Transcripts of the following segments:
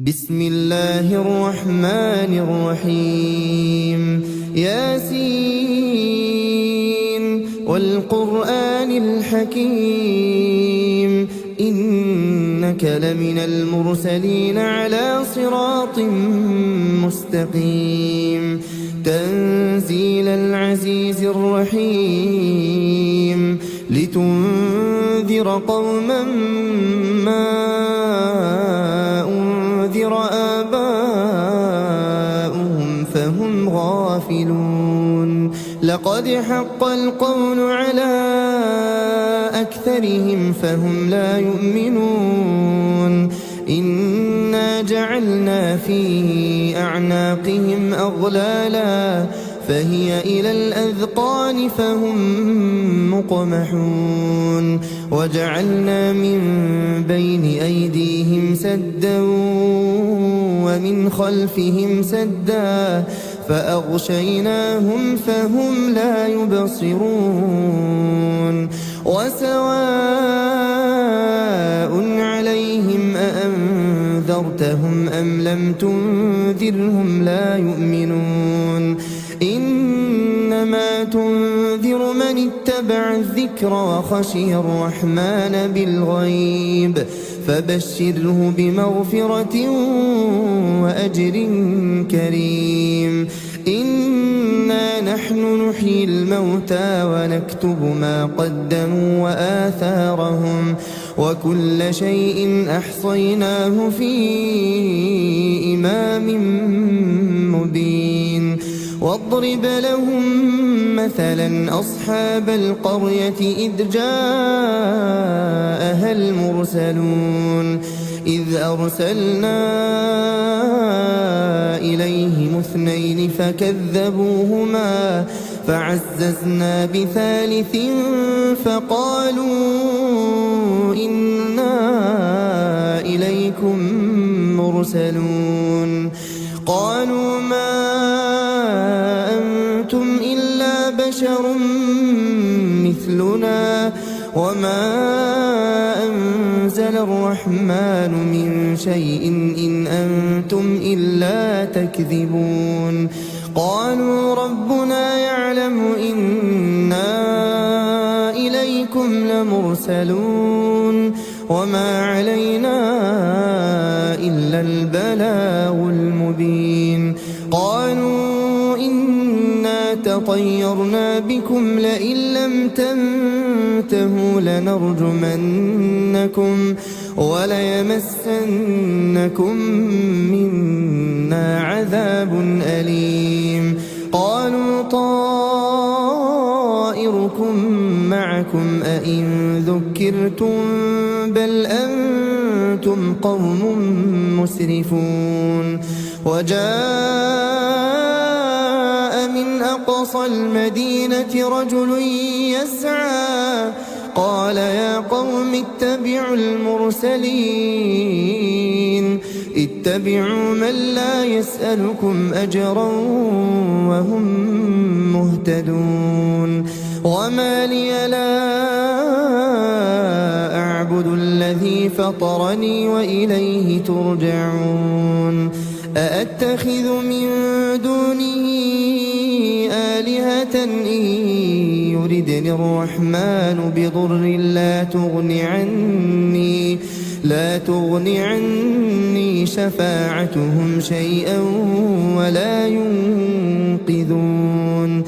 بسم الله الرحمن الرحيم ياسين والقرآن الحكيم إنك لمن المرسلين على صراط مستقيم تنزيل العزيز الرحيم لتنذر قوما ما أنذر آباؤهم فهم غافلون لقد حق القول على أكثرهم فهم لا يؤمنون إنا جعلنا في أعناقهم أغلالا فهي إلى الأذقان فهم مقمحون وجعلنا من بين أيديهم سدا ومن خلفهم سدا فأغشيناهم فهم لا يبصرون وسواء عليهم أأنذرتهم أم لم تنذرهم لا يؤمنون إنما تنذر من اتبع الذكر وخشي الرحمن بالغيب فبشره بمغفرة وأجر كريم إنا نحن نحيي الموتى ونكتب ما قدموا وآثارهم وكل شيء أحصيناه في إمام مبين واضرب لهم مثلا أصحاب القرية إذ جاءها المرسلون إذ أرسلنا إليهم اثنين فكذبوهما فعززنا بثالث فقالوا إنا إليكم مرسلون قالوا ما أنتم إلا بشر مثلنا وما أنزل الرحمن من شيء إن أنتم إلا تكذبون قالوا ربنا يعلم إنا إليكم لمرسلون وما علينا إلا البلاغ المبين قالوا إنا تطيرنا بكم لئن لم تنتهوا لنرجمنكم وليمسنكم منا عذاب أليم قالوا طائركم معكم أئن ذكرتم بل أنتم قوم مسرفون وجاء من أقصى المدينة رجل يسعى قال يا قوم اتبعوا المرسلين اتبعوا من لا يسألكم أجرا وهم مهتدون وما لي لا أعبد الذي فطرني وإليه ترجعون أأتخذ من دونه آلهة إن يردني الرحمن بضر لا تغن عني شفاعتهم شيئا ولا ينقذون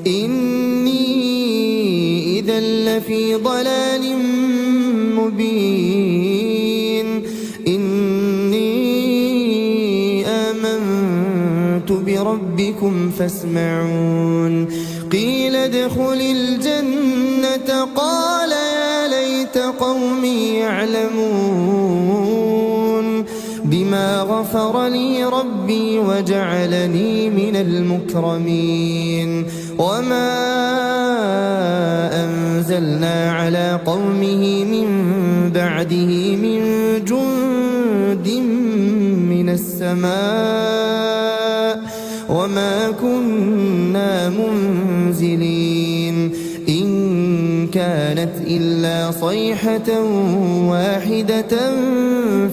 إني إذا لفي ضلال مبين إني آمنت بربكم فاسمعون قيل ادخل الجنة قال يا ليت قومي يعلمون بما غفر لي ربي وجعلني من المكرمين وما أنزلنا على قومه من بعده من جند من السماء وما كنا منزلين إن كانت إلا صيحة واحدة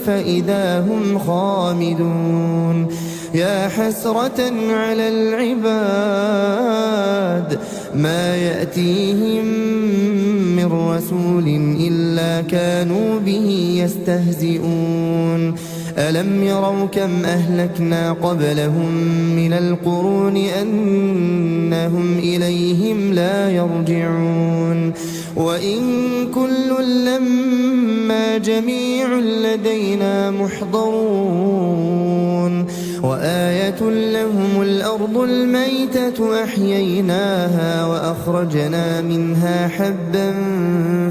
فإذا هم خامدون يا حسرة على العباد ما يأتيهم من رسول إلا كانوا به يستهزئون ألم يروا كم أهلكنا قبلهم من القرون أنهم إليهم لا يرجعون وإن كل لما جميع لدينا محضرون وآية لهم الأرض الميتة أحييناها وأخرجنا منها حبا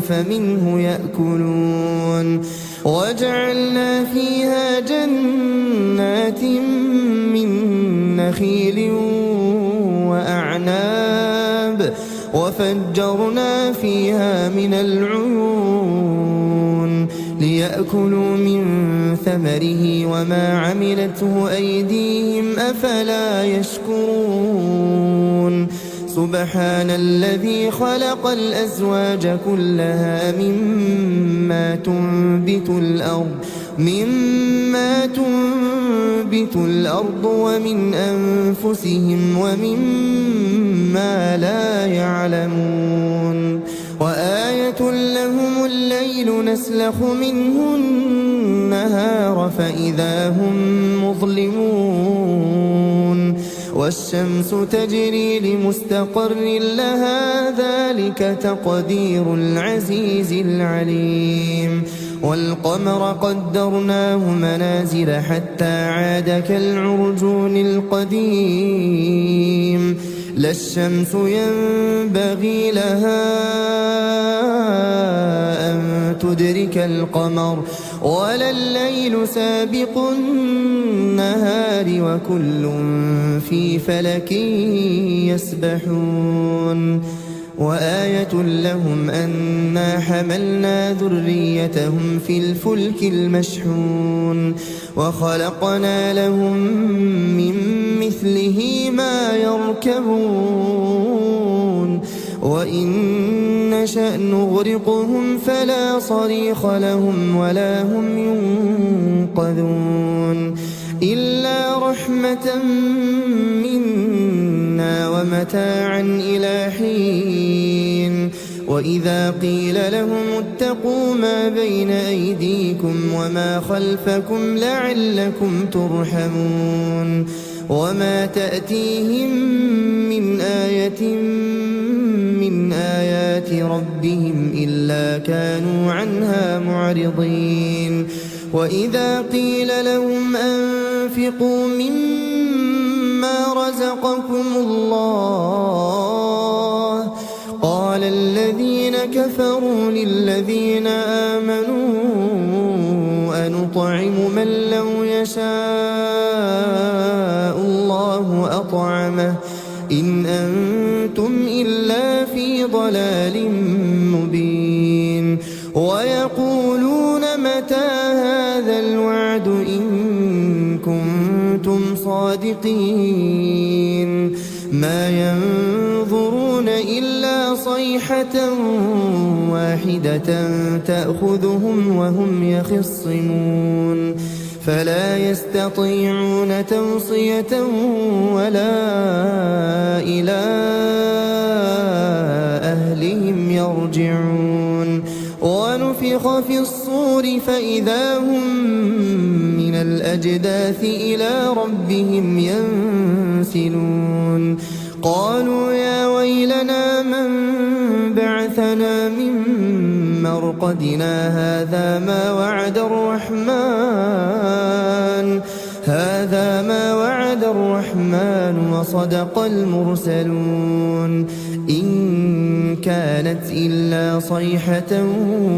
فمنه يأكلون وجعلنا فيها جنات من نخيل وأعناب وفجرنا فيها من العيون ليأكلوا من ثمره وما عملته أيديهم أفلا يشكرون سبحان الذي خلق الأزواج كلها مما تنبت الأرض ومن أنفسهم ومما لا يعلمون وآية لهم الليل نسلخ منه النهار فإذا هم مظلمون والشمس تجري لمستقر لها ذلك تقدير العزيز العليم والقمر قدرناه منازل حتى عاد كالعرجون القديم لا الشمس ينبغي لها أن تدرك القمر ولا الليل سابق النهار وكل في فلك يسبحون وآية لهم أنا حملنا ذريتهم في الفلك المشحون وخلقنا لهم من مثله ما يركبون وإن نشأ نغرقهم فلا صريخ لهم ولا هم ينقذون إلا رحمة منا ومتاعا إلى حين وإذا قيل لهم اتقوا ما بين أيديكم وما خلفكم لعلكم ترحمون وما تأتيهم من آية من آيات ربهم إلا كانوا عنها معرضين وإذا قيل لهم أنفقوا مما رزقكم الله قال الذين كفروا للذين آمنوا أنطعم من لو يشاء الله أطعمه إن أنتم إلا في ضلال مبين ويقولون متى هذا الوعد إن كنتم صادقين ما ينظرون إلا صيحة واحدة تأخذهم وهم يخصمون فلا يستطيعون توصية ولا إلى أهلهم يرجعون ونفخ في الصور فإذا هم من الأجداث إلى ربهم ينسلون قالوا يا ويلنا من بعثنا من مرقدنا هذا ما وعد الرحمن وصدق المرسلون إن كانت إلا صيحة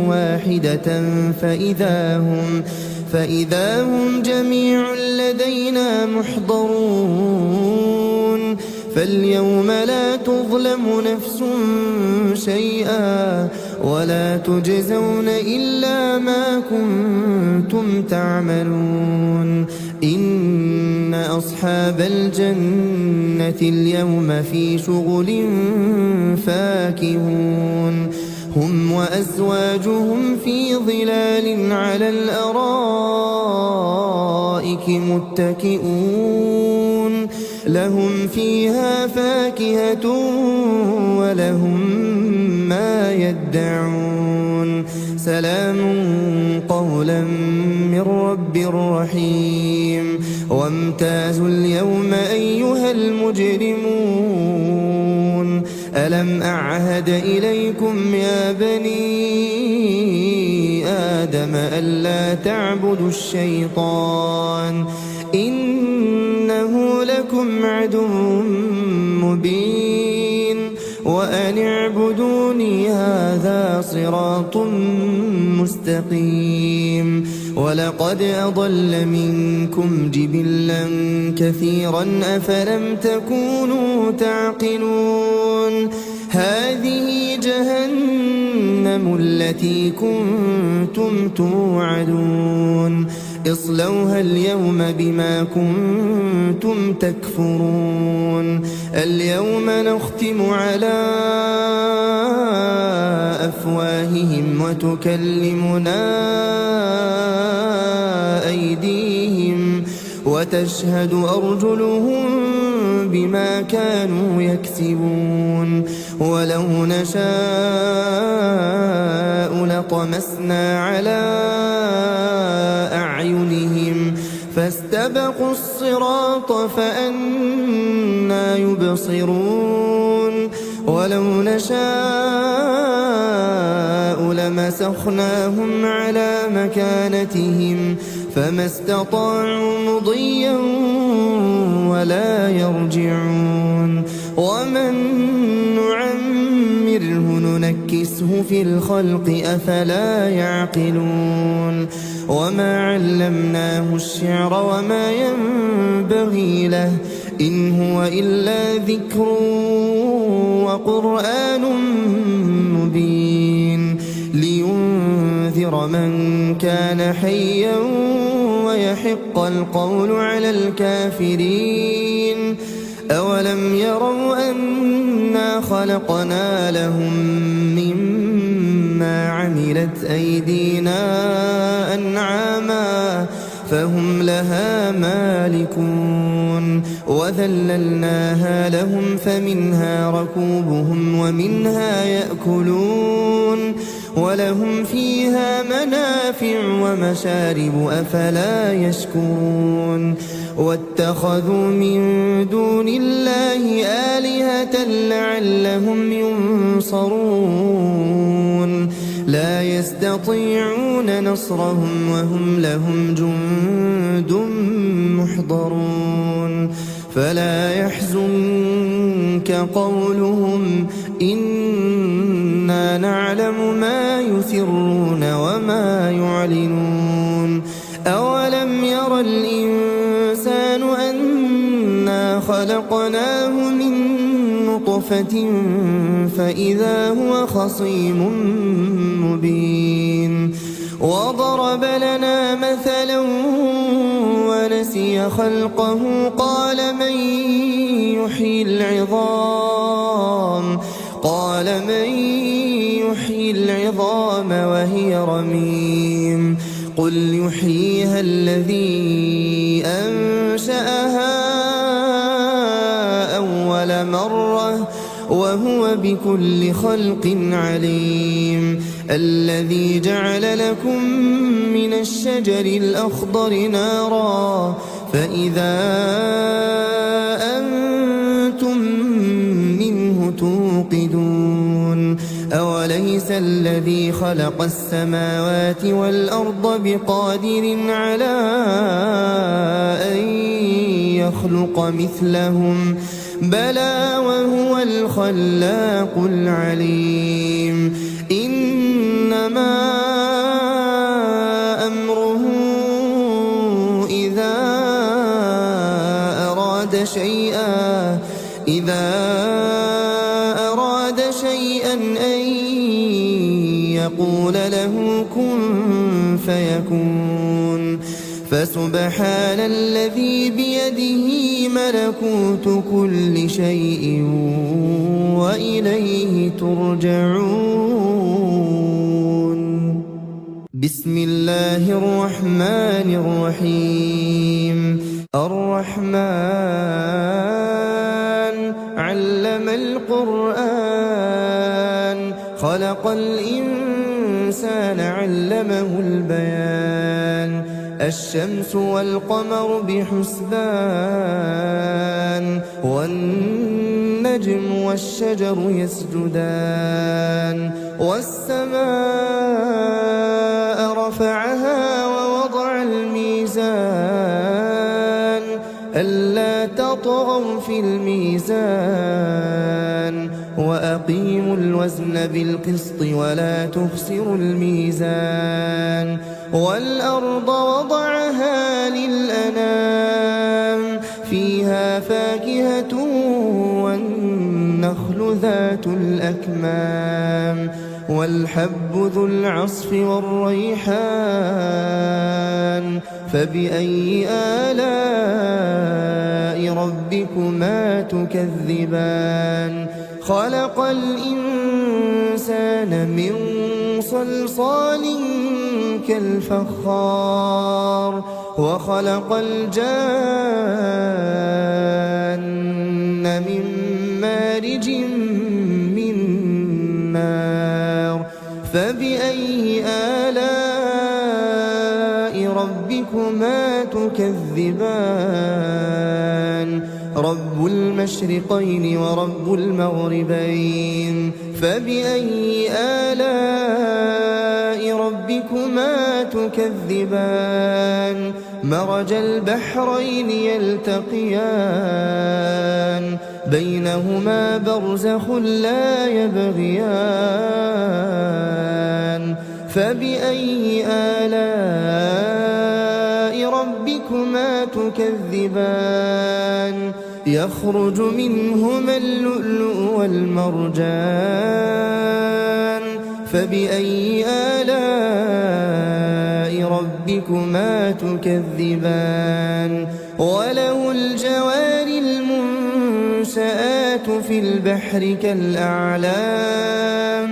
واحدة فإذا هم جميع لدينا محضرون فاليوم لا تظلم نفس شيئا ولا تجزون إلا ما كنتم تعملون إن أصحاب الجنة اليوم في شغل فاكهون هم وأزواجهم في ظلال على الأرائك متكئون لهم فيها فاكهة ولهم ما يدعون سلام قولا من رب رحيم وامتازوا اليوم أيها المجرمون ألم أعهد إليكم يا بني آدم ألا تعبدوا الشيطان إنه لكم عدو مبين وأن اعبدوني هذا صراط مستقيم ولقد أضل منكم جبلا كثيرا أفلم تكونوا تعقلون هذه جهنم التي كنتم توعدون اصلوها اليوم بما كنتم تكفرون اليوم نختم على أفواههم وتكلمنا أيديهم وتشهد أرجلهم بما كانوا يكسبون ولو نشاء لطمسنا على أعينهم فاستبقوا الصراط فأنى يبصرون ولو نشاء لمسخناهم على مكانتهم فما استطاعوا مضيا ولا يرجعون ومن نعمره ننكسه في الخلق أفلا يعقلون وما علمناه الشعر وما ينبغي له إن هو إلا ذكر وقرآن مبين لينذر من كان حيا ويحق القول على الكافرين أولم يروا أنا خلقنا لهم مما عملت أيدينا أنعاما فهم لها مالكون وذللناها لهم فمنها ركوبهم ومنها يأكلون ولهم فيها منافع ومشارب أفلا يشكرون واتخذوا من دون الله آلهة لعلهم ينصرون لا يستطيعون نصرهم وهم لهم جند محضرون فلا يحزنك قولهم إنا نعلم ما يسرون وما يعلنون أولم ير الإنسان أنا خلقناه من نطفة فإذا هو خصيم مبين وضرب لنا مثلا ونسي خلقه قال من يحيي العظام وهي رميم قل يحييها الذي أنشأها أول مرة وهو بكل خلق عليم الذي جعل لكم من الشجر الأخضر نارا فإذا أنتم منه توقدون أوليس الذي خلق السماوات والأرض بقادر على أن يخلق مثلهم بلى وهو الخلاق العليم إنما أمره إذا أراد شيئا أن يقول له كن فيكون فسبحان الذي بيده ملكوت كل شيء وإليه ترجعون. بسم الله الرحمن الرحيم. الرحمن علم القرآن خلق الإنسان علمه البيان. الشمس والقمر بحسبان والنجم والشجر يسجدان. والسماء رفعها ووضع الميزان ألا تطغوا في الميزان وأقيموا الوزن بالقسط ولا تخسروا الميزان. والأرض وضعها للأنام فيها فاكهة والنخل ذات الأكمام والحب ذو العصف والريحان. فبأي آلاء ربكما تكذبان؟ خلق الإنسان من صلصال كالفخار وخلق الجان من مارج من نار. فبأي آلاء ربكما تكذبان؟ رب المشرقين ورب المغربين. فبأي آلاء ربكما تكذبان؟ مرج البحرين يلتقيان بينهما برزخ لا يبغيان. فبأي آلاء ربكما تكذبان؟ يخرج منهما اللؤلؤ والمرجان. فبأي آلاء ربكما تكذبان؟ وله الجوار المنشآت في البحر كالأعلام.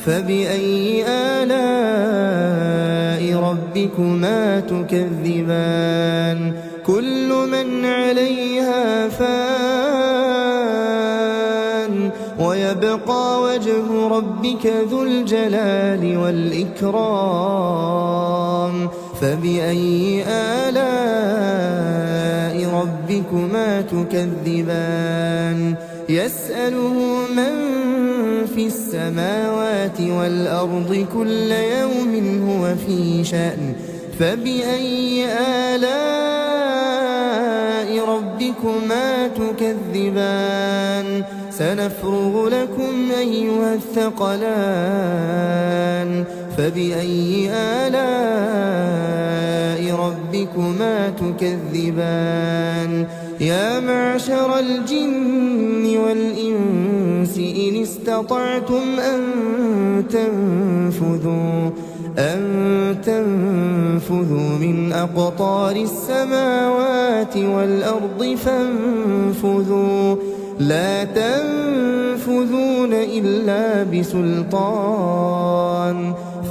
فبأي آلاء ربكما تكذبان؟ كل من عليها فان ويبقى وجه ربك ذو الجلال والإكرام. فبأي آلاء ربكما تكذبان؟ يسأله من في السماوات والأرض كل يوم هو في شأن. فبأي آلاء ربكما تكذبان؟ سنفرغ لكم أيها الثقلان. فبأي آلاء ربكما تكذبان؟ يا معشر الجن والإنس إن استطعتم أن تنفذوا من أقطار السماوات والأرض فانفذوا لا تنفذون إلا بسلطان.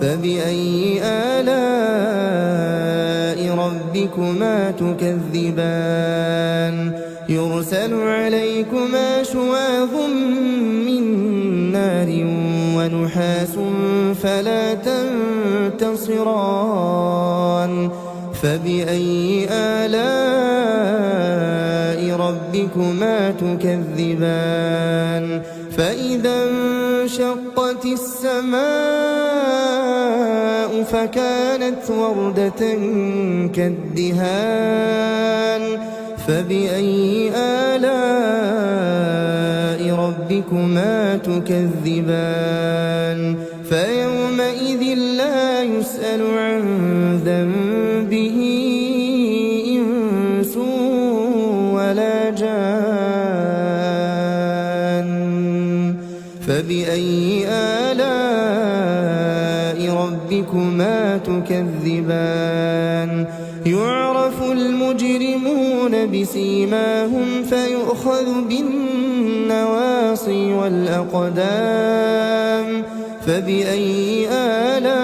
فبأي آلاء ربكما تكذبان؟ يرسل عليكما شواظ من نار ونحاس فلا تنتصران. فبأي آلاء ربكما تكذبان؟ فإذا انشقت السماء فكانت وردة كالدهان. فبأي آلاء ربكما تكذبان؟ فيومئذ لا يسأل عن ذنبه إنس ولا جان. فبأي آلاء ربكما تكذبان؟ يوجهون بسيماهم فيؤخذ بالنواصي والأقدام فبأي آلاء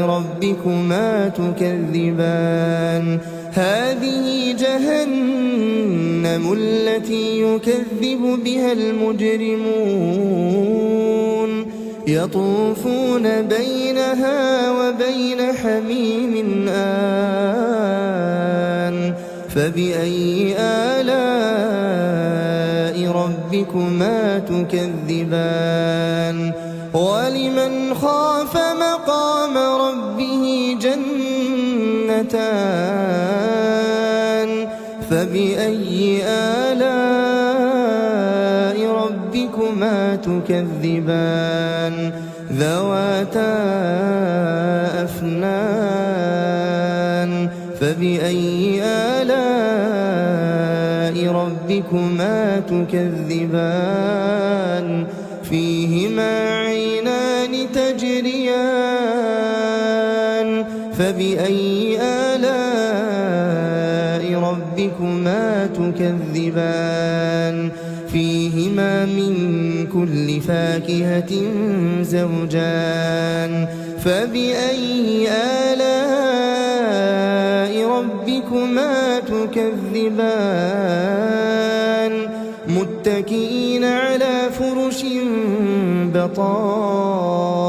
ربكما تكذبان هذه جهنم التي يكذب بها المجرمون يطوفون بينها وبين حميم آن فبأي آلاء ربكما تكذبان ولمن خاف مقام ربه جنتان فبأي آلاء ربكما تكذبان ذواتا أفنان فبأي آلاء ربكما تكذبان فيهما عينان تجريان فبأي آلاء ربكما تكذبان فيهما من كل فاكهة زوجان فبأي آلاء ربكما تكذبان متكئين على فرش بطائنها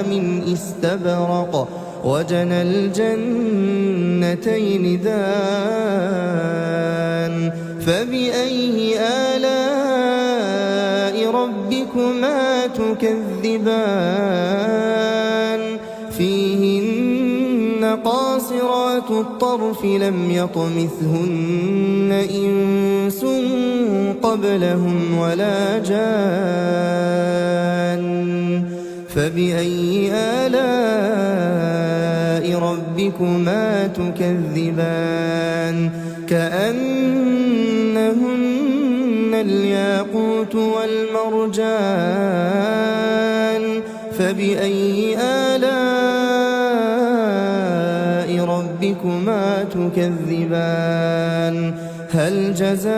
من استبرق وجنى الجنتين دان فبأي آلاء ربكما تكذبان فيهن قاصرات الطرف لم يطمثهن إنس قبلهم ولا جان فبأي آلاء ربكما تكذبان كأنهن الياقوت والمرجان فبأي آلاء ربكما تكذبان هل جزاء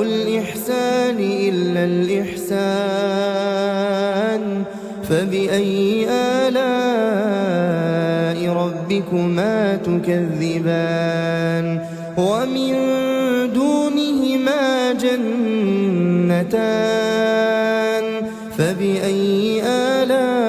الإحسان إلا الإحسان فبأي آلاء ربكما تكذبان ومن دونهما جنتان فبأي آلاء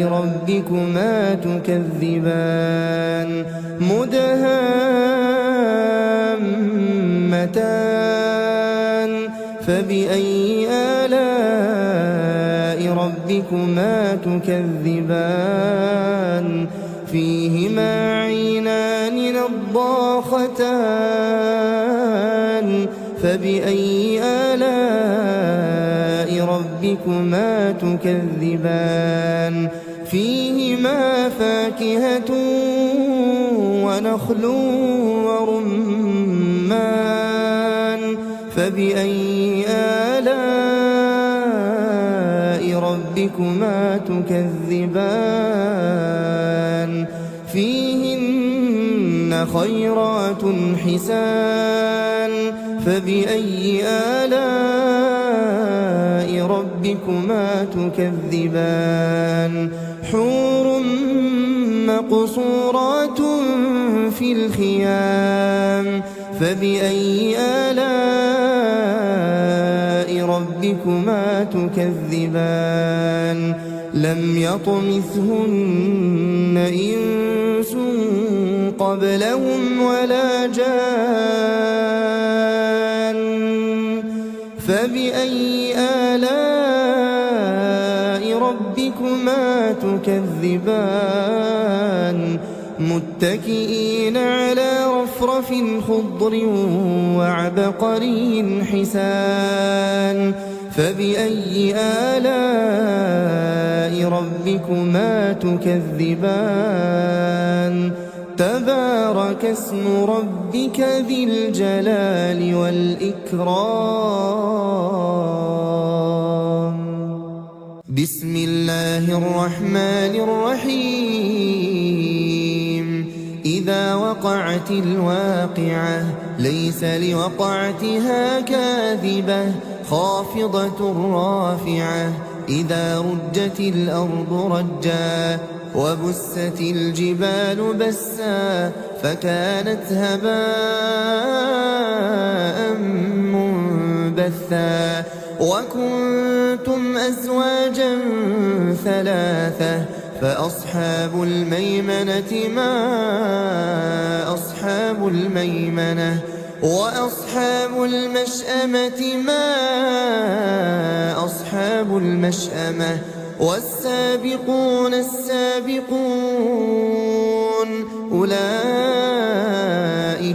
ربكما تكذبان مدهامتان فبأي آلاء ربكما تكذبان فيهما عينان نضاختان فبأي آلاء ربكما تكذبان فيهما فاكهة ونخل ورمان فبأي آلاء ربكما تكذبان فيهن خيرات حسان فبأي آلاء ربكما تكذبان حور مقصورات في الخيام فبأي آلاء ربكما تكذبان لم يطمثهن إنس قبلهم ولا جان فبأي آلاء ربكما تكذبان متكئين على رفرف خضر وعبقري حسان فبأي آلاء ربكما تكذبان تبارك اسم ربك ذي الجلال والإكرام بسم الله الرحمن الرحيم وقعت الواقعة ليس لوقعتها كاذبة خافضة رافعة إذا رجت الأرض رجا وبست الجبال بسا فكانت هباء منبثا وكنتم أزواجا ثلاثة فأصحاب الميمنة ما أصحاب الميمنة وأصحاب المشأمة ما أصحاب المشأمة والسابقون السابقون أولئك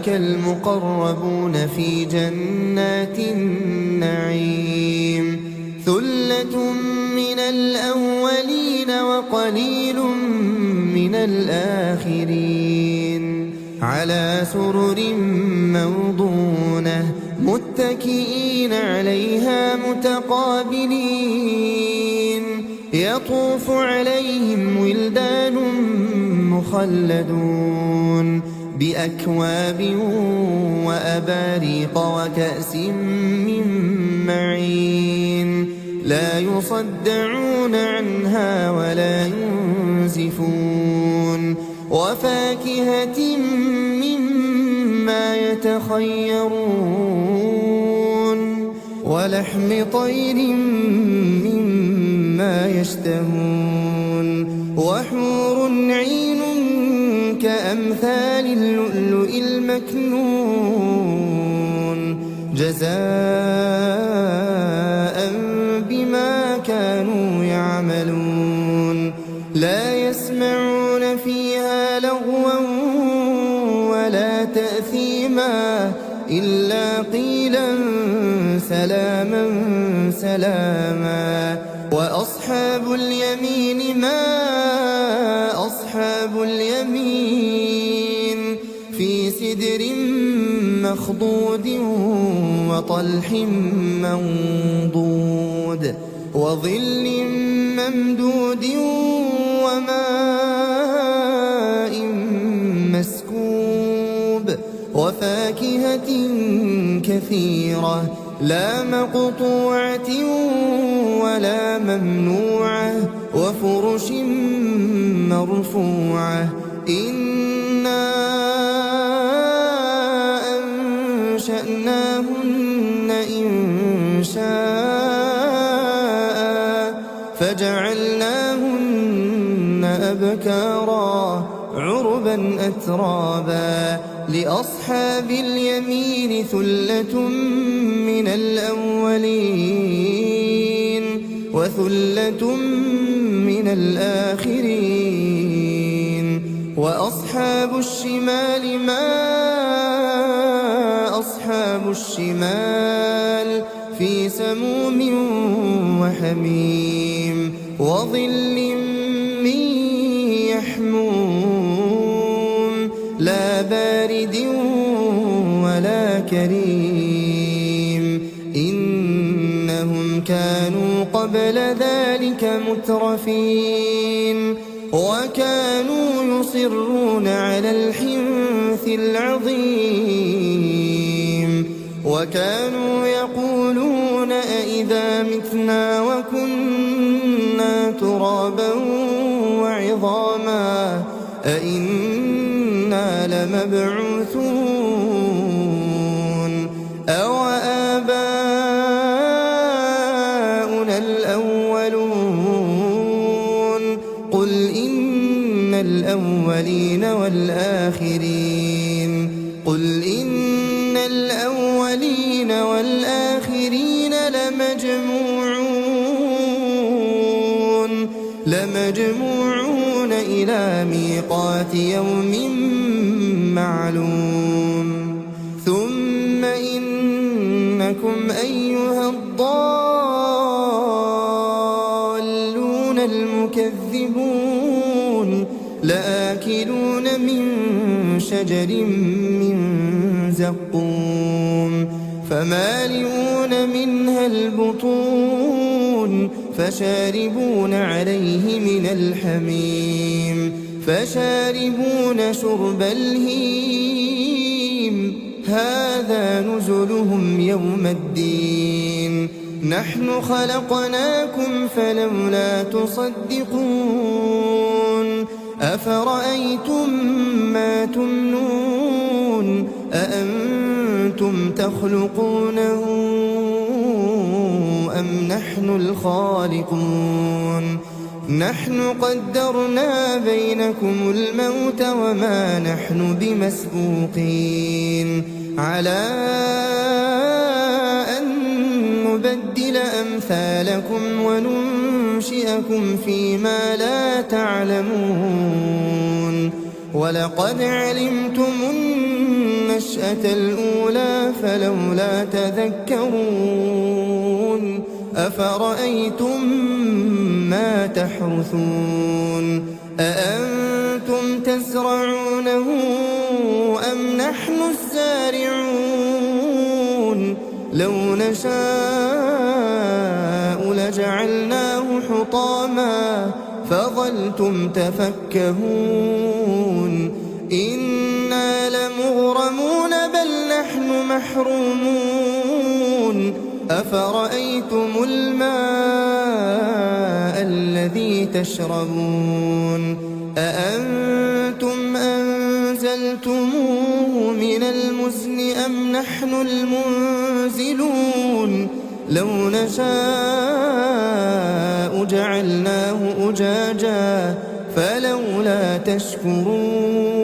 المقربون في جنات النعيم ثلة من الأولين وقليل من الآخرين على سرر موضونة متكئين عليها متقابلين يطوف عليهم ولدان مخلدون بأكواب وأباريق وكأس من معين لا يصدعون عنها ولا ينزفون وفاكهة مما يتخيرون ولحم طير مما يشتهون وحور عين كأمثال اللؤلؤ المكنون جزاء بما كانوا يعملون لا يسمعون فيها لغوا ولا تأثيما إلا قيلا سلاما سلاما وأصحاب اليمين ما أصحاب اليمين في سدر مخضود وطلح منضود وظل ممدود وماء مسكوب وفاكهة كثيرة لا مقطوعة ولا ممنوعة وفرش مرفوعة إنا أنشأناهن إنشاء فجعلناهن أبكارا عربا أترابا لأصحاب اليمين ثلة من الأولين وثلة من الآخرين وأصحاب الشمال ما أصحاب الشمال في سموم وحميم وظل من يحموم لا بارد ولا كريم إنهم كانوا قبل ذلك مترفين وكانوا يصرون على الحنث العظيم وكانوا يقولون أئذا متنا وكنا ترابا وعظاما أئنا لمبعوثون أو آباؤنا الأولون قل إن الأولين والآخرين قل إن الأولين والآخرين لمجموعون إلى ميقات يوم معلوم ثم إنكم أيها الضالون المكذبون لآكلون من شجر من زقوم فمالئون منها البطون فشاربون عليه من الحميم فشاربون شرب الهيم هذا نزلهم يوم الدين نحن خلقناكم فلولا تصدقون أفرأيتم ما تمنون أأنتم تخلقونه أم نحن الخالقون نحن قدرنا بينكم الموت وما نحن بمسبوقين على أن نبدل أمثالكم وننشئكم فيما لا تعلمون ولقد علمتم النشأة الأولى فلولا تذكرون أفرأيتم ما تحرثون أأنتم تزرعونه أم نحن الزارعون لو نشاء لجعلناه حطاما فظلتم تفكهون إنا لمغرمون بل نحن محرومون أفرأيتم الماء الذي تشربون أأنتم أنزلتموه من المزن أم نحن المنزلون لو نشاء جعلناه أجاجا فلولا تشكرون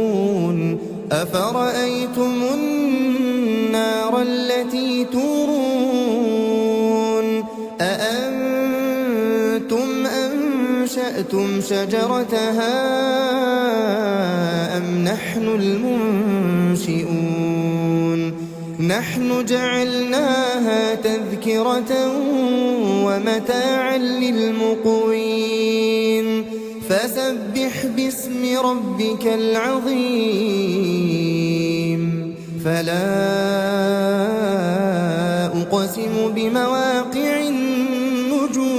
أفرأيتم النار التي تورون أأنتم أنشأتم شجرتها أم نحن المنشئون نحن جعلناها تذكرة ومتاعا للمقوين فسبح باسم ربك العظيم فلا أقسم بمواقع النجوم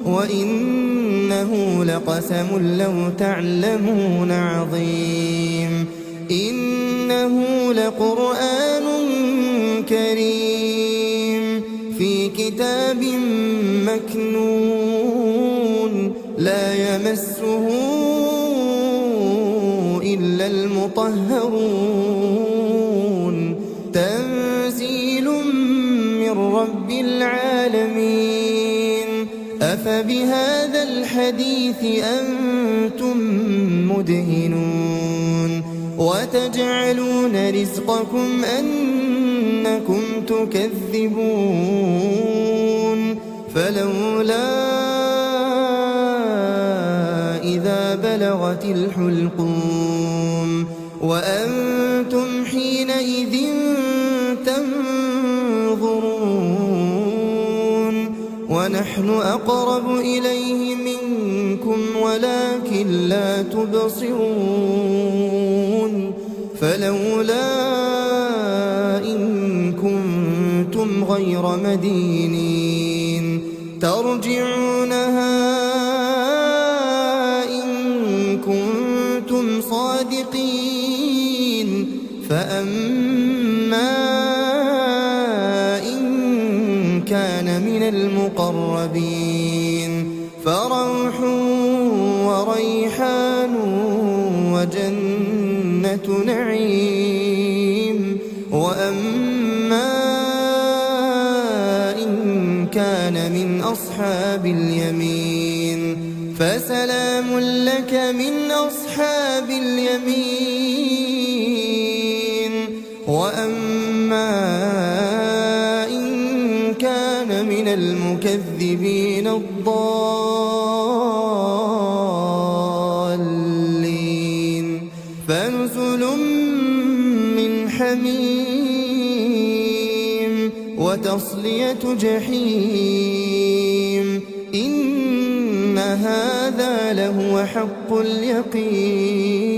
وإنه لقسم لو تعلمون عظيم إنه لقرآن كريم في كتاب مكنون لا يمسه إلا المطهرون تنزيل من رب العالمين أفبهذا الحديث أنتم مدهنون وتجعلون رزقكم أنكم تكذبون فلولا إذا بلغت الحلقوم وأنتم حينئذ تنظرون ونحن أقرب إليه منكم ولكن لا تبصرون فلولا إن كنتم غير مدينين ترجعونها إن كنتم صادقين فأما إن كان من المقربين فروح وريحان وجنة نعيم وأما إن كان من أصحاب اليمين فسلام لك من أصحاب اليمين وأما إن كان من المكذبين الضالين فنزل من حميم وتصلية جحيم إن هذا لهو حق اليقين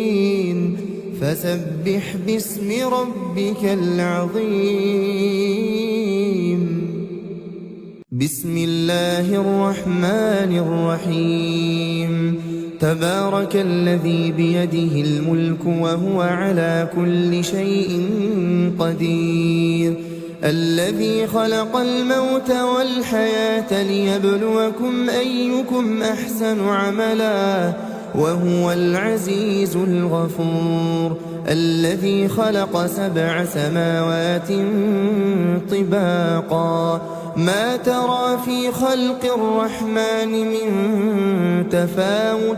فسبح باسم ربك العظيم بسم الله الرحمن الرحيم تبارك الذي بيده الملك وهو على كل شيء قدير الذي خلق الموت والحياة ليبلوكم أيكم أحسن عملا وهو العزيز الغفور الذي خلق 7 سماوات طباقا ما ترى في خلق الرحمن من تفاوت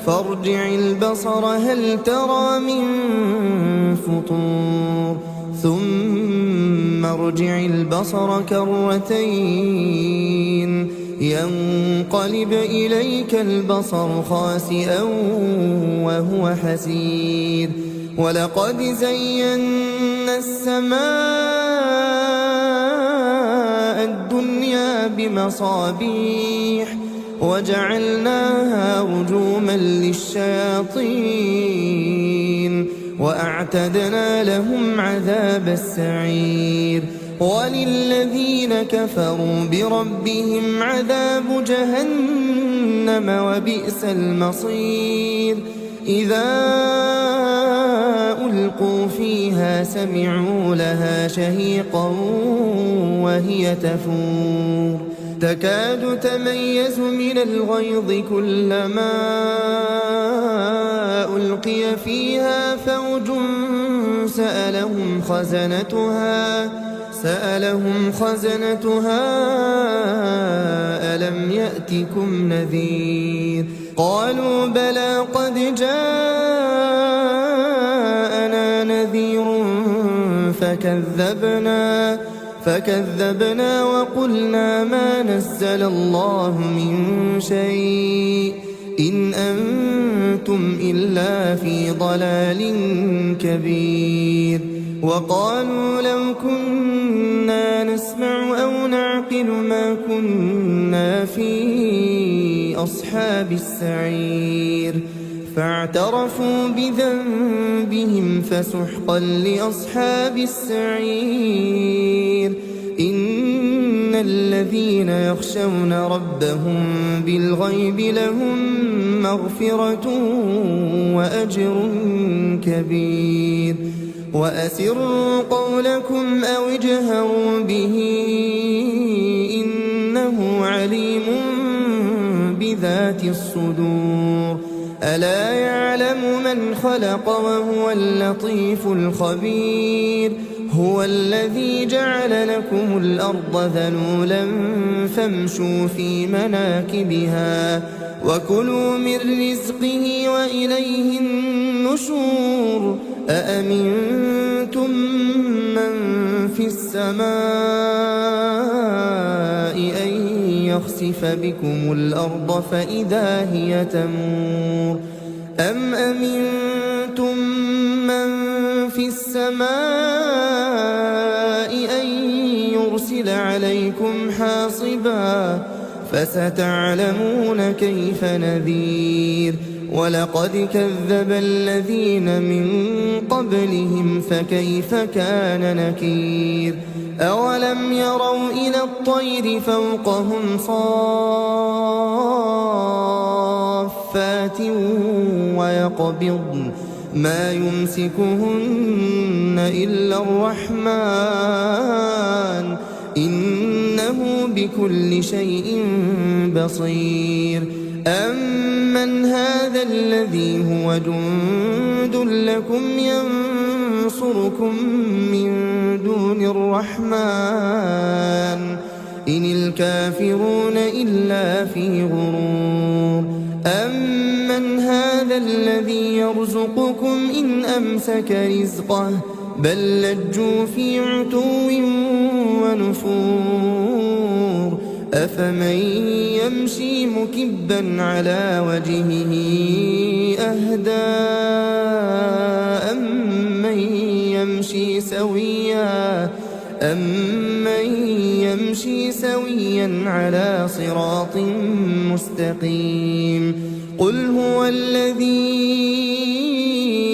فارجع البصر هل ترى من فطور ثم ارجع البصر كرتين ينقلب إليك البصر خاسئا وهو حسير ولقد زينا السماء الدنيا بمصابيح وجعلناها رجوما للشياطين وأعتدنا لهم عذاب السعير وللذين كفروا بربهم عذاب جهنم وبئس المصير إذا ألقوا فيها سمعوا لها شهيقا وهي تفور تكاد تميز من الغيظ كلما ألقي فيها فوج سألهم خزنتها ألم يأتكم نذير قالوا بلى قد جاءنا نذير فكذبنا وقلنا ما نزل الله من شيء إن أنتم إلا في ضلال كبير وقالوا لو كنا نسمع أو نعقل ما كنا في أصحاب السعير فاعترفوا بذنبهم فسحقا لأصحاب السعير إن الذين يخشون ربهم بالغيب لهم مغفرة وأجر كبير وأسروا قولكم أو اجهروا به إنه عليم بذات الصدور ألا يعلم من خلق وهو اللطيف الخبير هو الذي جعل لكم الأرض ذلولا فامشوا في مناكبها وكلوا من رزقه وإليه النشور أأمنتم من في السماء أن يخسف بكم الأرض فإذا هي تمور أم أمنتم من في السماء أن يرسل عليكم حاصبا فستعلمون كيف نذير ولقد كذب الذين من قبلهم فكيف كان نكير أولم يروا إلى الطير فوقهم صافات ويقبضن ما يمسكهن إلا الرحمن إنه بكل شيء بصير أمن هذا الذي هو جند لكم ينصركم من دون الرحمن إن الكافرون إلا في غرور أمن هذا الذي يرزقكم إن أمسك رزقه بل لجوا في عتو ونفور أفمن يمشي مكبا على وجهه أهدى أمن يمشي سويا على صراط مستقيم قل هو الذي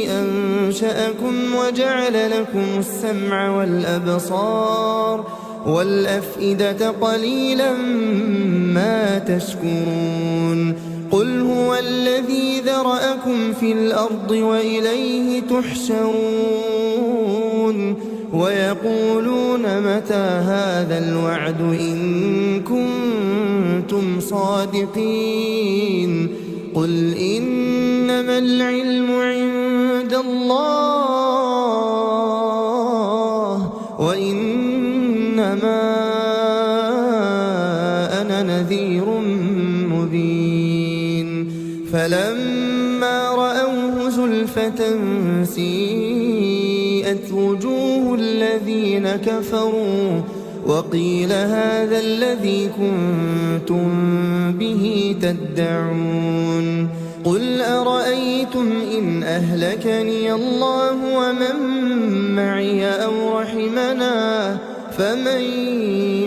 أنشأكم وجعل لكم السمع والأبصار والأفئدة قليلا ما تشكرون قل هو الذي ذرأكم في الأرض وإليه تحشرون ويقولون متى هذا الوعد إن كنتم صادقين قل إنما العلم عند الله وإنما أنا نذير مبين فلما رأوه زلفة سيئت وجوه الذين كفروا وقيل هذا الذي كنتم به تدعون قل أرأيتم إن أهلكني الله ومن معي أو رحمنا فمن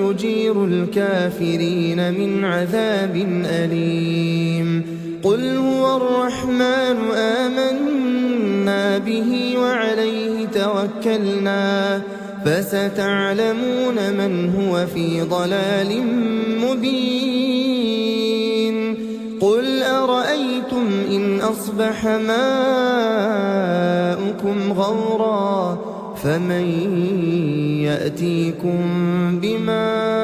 يجير الكافرين من عذاب أليم قل هو الرحمن آمنا به وعليه توكلنا فستعلمون من هو في ضلال مبين قل أرأيتم إن أصبح ماؤكم غورا فمن يأتيكم بماء